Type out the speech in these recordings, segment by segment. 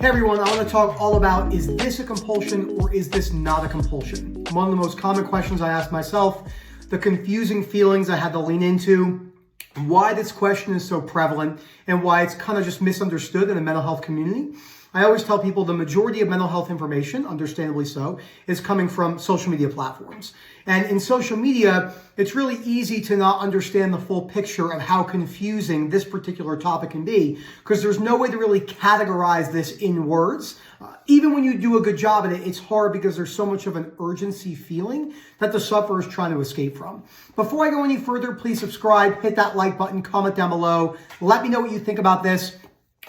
Hey everyone, I want to talk all about, is this a compulsion or is this not a compulsion? One of the most common questions I ask myself, the confusing feelings I had to lean into, why this question is so prevalent, and why it's kind of just misunderstood in the mental health community. I always tell people the majority of mental health information, understandably so, is coming from social media platforms. And in social media, it's really easy to not understand the full picture of how confusing this particular topic can be, because there's no way to really categorize this in words. Even when you do a good job at it, it's hard because there's so much of an urgency feeling that the sufferer is trying to escape from. Before I go any further, please subscribe, hit that like button, comment down below. Let me know what you think about this.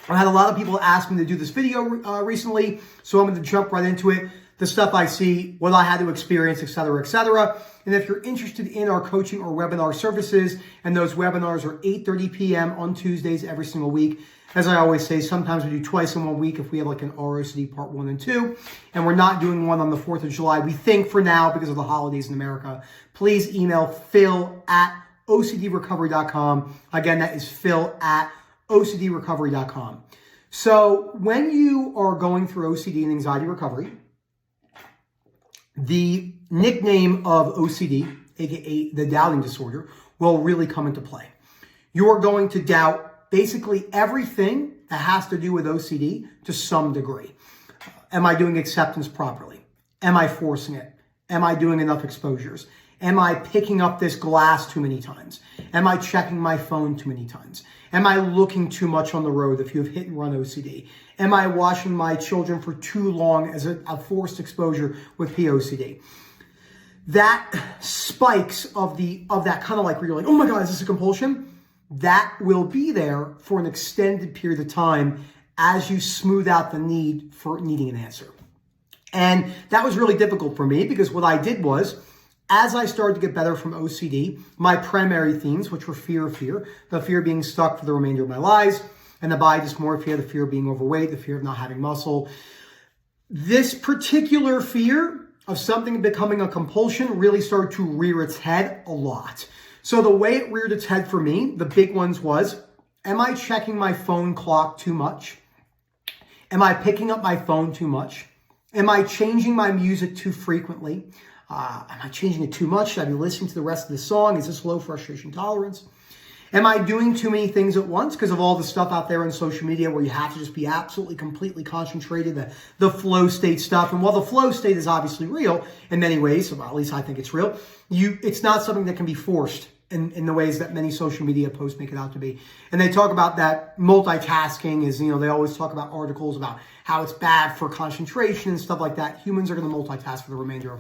I had a lot of people ask me to do this video recently, so I'm going to jump right into it. The stuff I see, what I had to experience, etc., etc. And if you're interested in our coaching or webinar services, and those webinars are 8:30 p.m. on Tuesdays every single week. As I always say, sometimes we do twice in 1 week if we have like an ROCD part 1 and 2, and we're not doing one on the 4th of July. We think for now, because of the holidays in America. Please email phil@ocdrecovery.com. Again, that is phil@ocdrecovery.com. So when you are going through OCD and anxiety recovery, the nickname of OCD, aka the doubting disorder, will really come into play. You're going to doubt basically everything that has to do with OCD to some degree. Am I doing acceptance properly? Am I forcing it? Am I doing enough exposures? Am I picking up this glass too many times? Am I checking my phone too many times? Am I looking too much on the road if you have hit and run OCD? Am I watching my children for too long as a forced exposure with POCD? That spikes of that kind of like where you're like, oh my God, is this a compulsion? That will be there for an extended period of time as you smooth out the need for needing an answer. And that was really difficult for me because what I did was, as I started to get better from OCD, my primary themes, which were fear, the fear of being stuck for the remainder of my lives, and the body dysmorphia, the fear of being overweight, the fear of not having muscle. This particular fear of something becoming a compulsion really started to rear its head a lot. So the way it reared its head for me, the big ones was, am I checking my phone clock too much? Am I picking up my phone too much? Am I changing my music too frequently? Am I changing it too much? Should I be listening to the rest of the song? Is this low frustration tolerance? Am I doing too many things at once because of all the stuff out there on social media where you have to just be absolutely, completely concentrated, the flow state stuff? And while the flow state is obviously real in many ways, well, at least I think it's real, it's not something that can be forced in the ways that many social media posts make it out to be. And they talk about that multitasking is, they always talk about articles about how it's bad for concentration and stuff like that. Humans are going to multitask for the remainder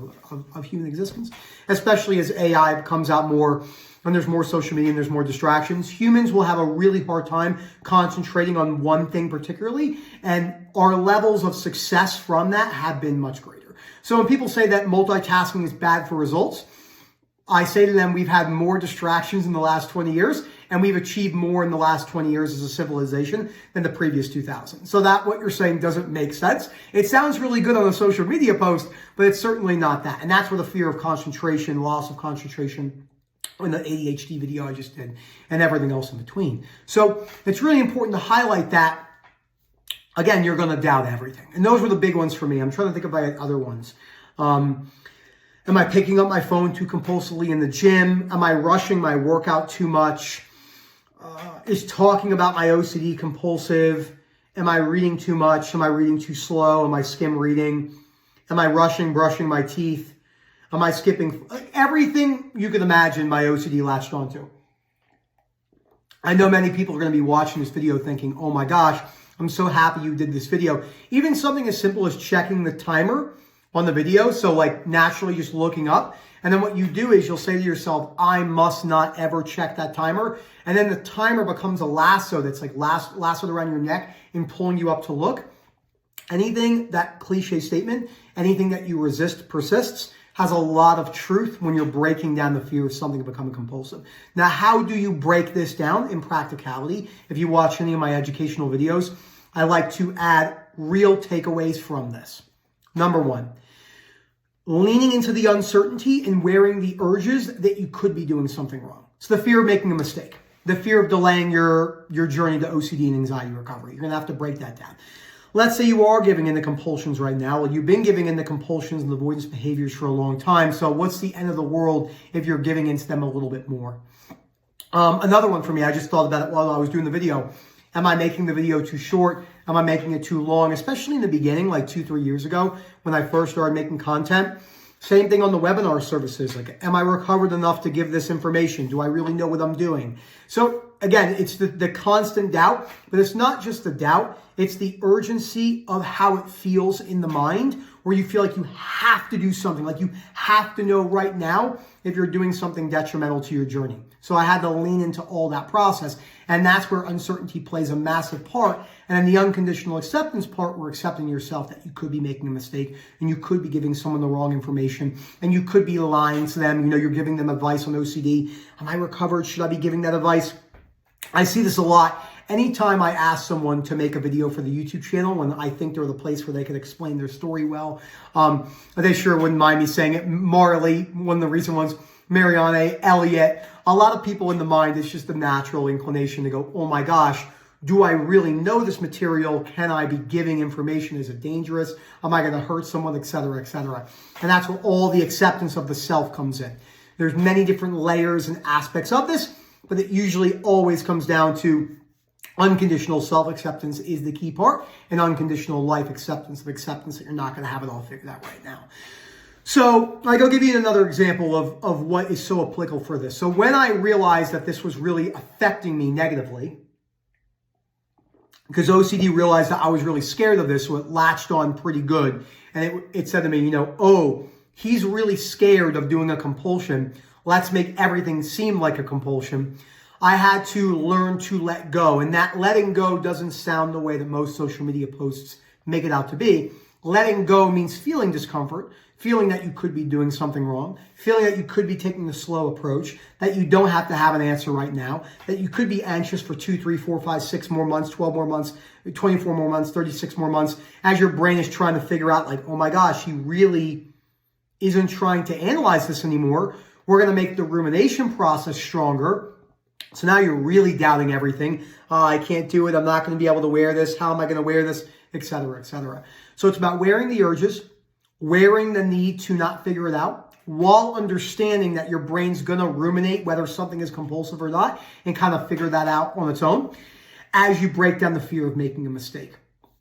of human existence, especially as AI comes out more and there's more social media and there's more distractions. Humans will have a really hard time concentrating on one thing particularly, and our levels of success from that have been much greater. So when people say that multitasking is bad for results, I say to them, we've had more distractions in the last 20 years, and we've achieved more in the last 20 years as a civilization than the previous 2000. So that what you're saying doesn't make sense. It sounds really good on a social media post, but it's certainly not that. And that's where the fear of concentration, loss of concentration, in the ADHD video I just did, and everything else in between. So it's really important to highlight that, again, you're going to doubt everything. And those were the big ones for me. I'm trying to think about other ones. Am I picking up my phone too compulsively in the gym? Am I rushing my workout too much? Is talking about my OCD compulsive? Am I reading too much? Am I reading too slow? Am I skim reading? Am I rushing brushing my teeth? Am I skipping? Everything you can imagine my OCD latched onto. I know many people are going to be watching this video thinking, oh my gosh, I'm so happy you did this video. Even something as simple as checking the timer on the video. So like naturally just looking up. And then what you do is you'll say to yourself, I must not ever check that timer. And then the timer becomes a lasso that's like lassoed around your neck and pulling you up to look. Anything, that cliche statement, anything that you resist persists, has a lot of truth when you're breaking down the fear of something becoming compulsive. Now, how do you break this down in practicality? If you watch any of my educational videos, I like to add real takeaways from this. Number one, leaning into the uncertainty and wearing the urges that you could be doing something wrong. So the fear of making a mistake, the fear of delaying your journey to OCD and anxiety recovery. You're going to have to break that down. Let's say you are giving in to compulsions right now. Well, you've been giving in to compulsions and avoidance behaviors for a long time. So what's the end of the world if you're giving into them a little bit more? Another one for me, I just thought about it while I was doing the video. Am I making the video too short? Am I making it too long? Especially in the beginning, like 2-3 years ago when I first started making content. Same thing on the webinar services. Like, am I recovered enough to give this information? Do I really know what I'm doing? So again, it's the constant doubt, but it's not just the doubt. It's the urgency of how it feels in the mind, where you feel like you have to do something, like you have to know right now if you're doing something detrimental to your journey. So I had to lean into all that process. And that's where uncertainty plays a massive part. And then the unconditional acceptance part, we're accepting yourself that you could be making a mistake and you could be giving someone the wrong information and you could be lying to them. You know, you're giving them advice on OCD. Am I recovered? Should I be giving that advice? I see this a lot. Anytime I ask someone to make a video for the YouTube channel, when I think they're the place where they can explain their story well, they sure wouldn't mind me saying it. Marley, one of the recent ones, Marianne, Elliot, a lot of people in the mind, it's just a natural inclination to go, oh my gosh, do I really know this material? Can I be giving information? Is it dangerous? Am I going to hurt someone, et cetera, et cetera? And that's where all the acceptance of the self comes in. There's many different layers and aspects of this, but it usually always comes down to unconditional self-acceptance is the key part, and unconditional life acceptance that you're not going to have it all figured out right now. So I'll give you another example of what is so applicable for this. So when I realized that this was really affecting me negatively, because OCD realized that I was really scared of this, so it latched on pretty good. And it said to me, you know, oh, he's really scared of doing a compulsion. Let's make everything seem like a compulsion. I had to learn to let go. And that letting go doesn't sound the way that most social media posts make it out to be. Letting go means feeling discomfort, feeling that you could be doing something wrong, feeling that you could be taking the slow approach, that you don't have to have an answer right now, that you could be anxious for 2, 3, 4, 5, 6 more months, 12 more months, 24 more months, 36 more months, as your brain is trying to figure out like, oh my gosh, he really isn't trying to analyze this anymore. We're going to make the rumination process stronger. So now you're really doubting everything. I can't do it. I'm not going to be able to wear this. How am I going to wear this? Et cetera, et cetera. So it's about wearing the urges, wearing the need to not figure it out, while understanding that your brain's going to ruminate whether something is compulsive or not and kind of figure that out on its own as you break down the fear of making a mistake.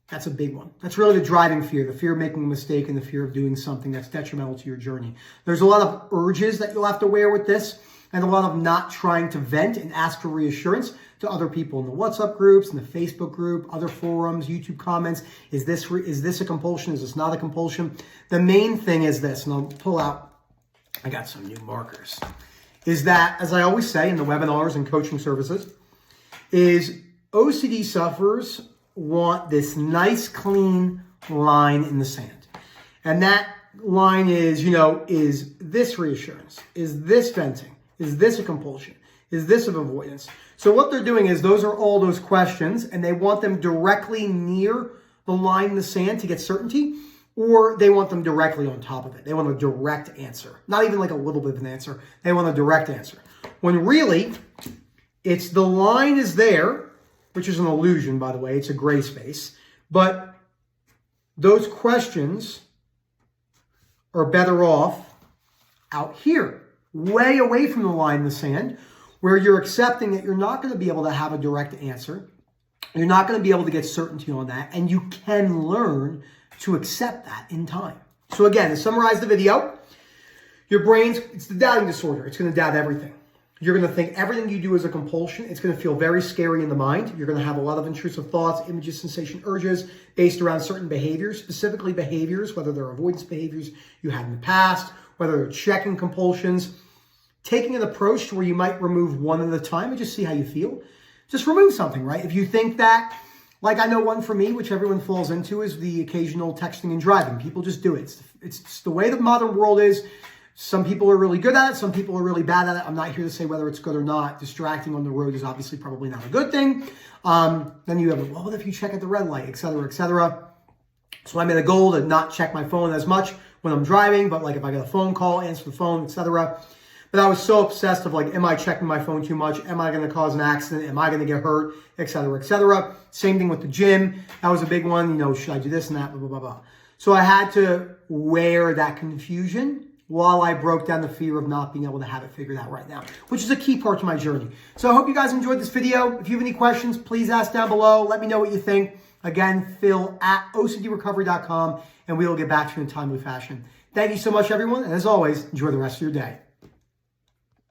That's a big one. That's really the driving fear, the fear of making a mistake and the fear of doing something that's detrimental to your journey. There's a lot of urges that you'll have to wear with this, and a lot of not trying to vent and ask for reassurance to other people in the WhatsApp groups, in the Facebook group, other forums, YouTube comments. Is this a compulsion? Is this not a compulsion? The main thing is this, and I'll pull out, I got some new markers, is that, as I always say in the webinars and coaching services, is OCD sufferers want this nice, clean line in the sand. And that line is, is this reassurance? Is this venting? Is this a compulsion? Is this an avoidance? So what they're doing is those are all those questions, and they want them directly near the line in the sand to get certainty, or they want them directly on top of it. They want a direct answer. Not even like a little bit of an answer. They want a direct answer. When really, it's the line is there, which is an illusion, by the way. It's a gray space. But those questions are better off out here, way away from the line in the sand, where you're accepting that you're not going to be able to have a direct answer. You're not going to be able to get certainty on that, and you can learn to accept that in time. So again, to summarize the video, your brain's, it's the doubting disorder. It's going to doubt everything. You're going to think everything you do is a compulsion. It's going to feel very scary in the mind. You're going to have a lot of intrusive thoughts, images, sensation, urges based around certain behaviors, specifically behaviors, whether they're avoidance behaviors you had in the past, whether they're checking compulsions, taking an approach to where you might remove one at a time and just see how you feel. Just remove something, right? If you think that, like I know one for me, which everyone falls into, is the occasional texting and driving. People just do it. It's the way the modern world is. Some people are really good at it. Some people are really bad at it. I'm not here to say whether it's good or not. Distracting on the road is obviously probably not a good thing. Then you have, well, what if you check at the red light, et cetera, et cetera. So I made a goal to not check my phone as much when I'm driving, but like if I get a phone call, answer the phone, et cetera. But I was so obsessed of like, am I checking my phone too much? Am I going to cause an accident? Am I going to get hurt? Et cetera, et cetera. Same thing with the gym. That was a big one. You know, should I do this and that? Blah, blah, blah, blah. So I had to wear that confusion while I broke down the fear of not being able to have it figured out right now, which is a key part to my journey. So I hope you guys enjoyed this video. If you have any questions, please ask down below. Let me know what you think. Again, Phil at OCDrecovery.com, and we will get back to you in a timely fashion. Thank you so much, everyone. And as always, enjoy the rest of your day.